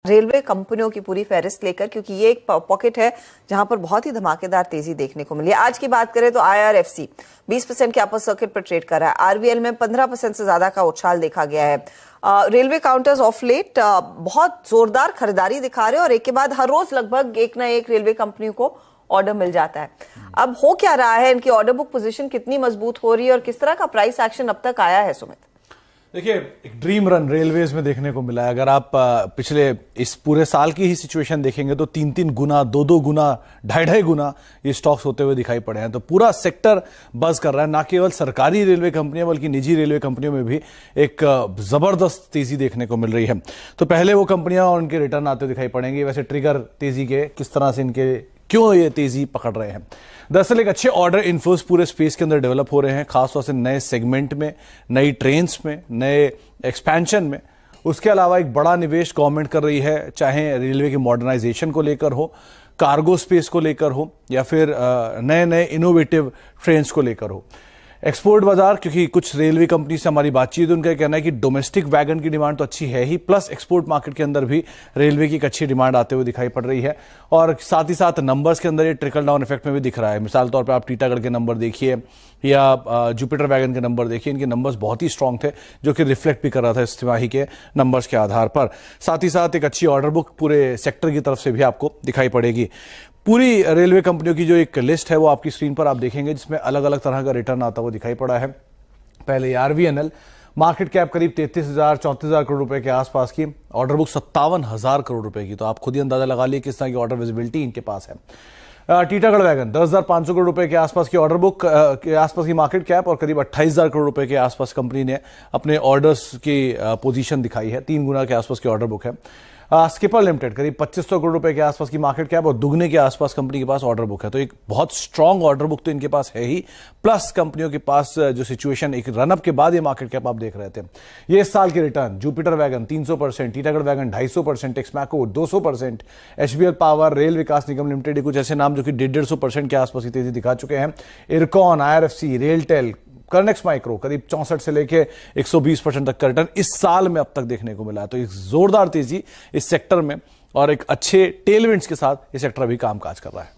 Railway कंपनियों की पूरी फहरिस्त लेकर, क्योंकि ये एक पॉकेट है जहां पर बहुत ही धमाकेदार तेजी देखने को मिली है। आज की बात करें तो IRFC 20% के अपर सर्किट पर ट्रेड कर रहा है। RVL में 15% से ज्यादा का उछाल देखा गया है। रेलवे काउंटर्स ऑफ लेट बहुत जोरदार खरीदारी दिखा रहे हैं और एक के बाद हर रोज लगभग एक ना एक रेलवे कंपनियों को ऑर्डर मिल जाता है। अब हो क्या रहा है, इनकी ऑर्डर बुक पोजीशन कितनी मजबूत हो रही है और किस तरह का प्राइस एक्शन अब तक आया है? सुमित, देखिए, एक ड्रीम रन रेलवेज में देखने को मिला है। अगर आप पिछले इस पूरे साल की ही सिचुएशन देखेंगे तो 3-3 गुना, 2-2 गुना, 2.5 गुना ये स्टॉक्स होते हुए दिखाई पड़े हैं। तो पूरा सेक्टर बज कर रहा है। ना केवल सरकारी रेलवे कंपनियां बल्कि निजी रेलवे कंपनियों में भी एक जबरदस्त तेजी देखने को मिल रही है। तो पहले वो कंपनियां और उनके रिटर्न आते दिखाई पड़ेंगे। वैसे ट्रिगर तेजी के किस तरह से, इनके क्यों ये तेजी पकड़ रहे हैं। दरअसल एक अच्छे ऑर्डर इन्फ्लोस पूरे स्पेस के अंदर डेवलप हो रहे हैं, खासतौर से नए सेगमेंट में, नई ट्रेन्स में, नए एक्सपेंशन में। उसके अलावा एक बड़ा निवेश गवर्नमेंट कर रही है, चाहे रेलवे की मॉडर्नाइजेशन को लेकर हो, कार्गो स्पेस को लेकर हो, या फिर नए नए इनोवेटिव ट्रेन्स को लेकर हो। एक्सपोर्ट बाजार, क्योंकि कुछ रेलवे कंपनी से हमारी बातचीत है, उनका कहना है कि डोमेस्टिक वैगन की डिमांड तो अच्छी है ही, प्लस एक्सपोर्ट मार्केट के अंदर भी रेलवे की एक अच्छी डिमांड आते हुए दिखाई पड़ रही है। और साथ ही साथ नंबर्स के अंदर ये ट्रिकल डाउन इफेक्ट में भी दिख रहा है। मिसाल तौर पर आप टीटागढ़ के नंबर देखिए या जुपिटर वैगन के नंबर देखिए, इनके नंबर्स बहुत ही स्ट्रांग थे, जो कि रिफ्लेक्ट भी कर रहा था इस तिमाही के नंबर्स के आधार पर। साथ ही साथ एक अच्छी ऑर्डर बुक पूरे सेक्टर की तरफ से भी आपको दिखाई पड़ेगी। पूरी रेलवे कंपनियों की जो एक लिस्ट है वो आपकी स्क्रीन पर आप देखेंगे, जिसमें अलग अलग तरह का रिटर्न आता हुआ दिखाई पड़ा है। पहले RVNL, मार्केट कैप करीब 33,000-34,000 करोड़ रुपए के आसपास की, ऑर्डर बुक 57,000 करोड़ रुपए की। तो आप खुद ही अंदाजा लगा लीजिए किस तरह की ऑर्डर विजिबिलिटी इनके पास है। टीटागढ़ वैगन 10,500 करोड़ रुपए के आसपास की ऑर्डर बुक के आसपास की मार्केट कैप, और करीब 28,000 करोड़ रुपए के आसपास कंपनी ने अपने ऑर्डर्स की पोजीशन दिखाई है। 3 गुना के आसपास की ऑर्डर बुक है। स्किपर लिमिटेड करीब 2500 करोड़ रुपए के आसपास की मार्केट कैप और दुगने के आसपास कंपनी के पास ऑर्डर बुक है। तो एक बहुत स्ट्रांग ऑर्डर बुक तो इनके पास है ही, प्लस कंपनियों के पास जो सिचुएशन एक रनअप के बाद ये मार्केट कैप आप देख रहे थे। ये इस साल के return, Jupiter Wagon 300%, Titagarh Wagon 250%, Texmaco 200%, HBL power, Rail Vikas Nigam limited, कुछ ऐसे नाम जो कि 150% के आसपास की तेजी दिखा चुके हैं। इरकॉन, IRFC, रेलटेल, कर्नेक्स माइक्रो करीब 64 से लेके 120% तक का रिटर्न इस साल में अब तक देखने को मिला है। तो एक जोरदार तेजी इस सेक्टर में और एक अच्छे टेलविंड्स के साथ ये सेक्टर अभी कामकाज कर रहा है।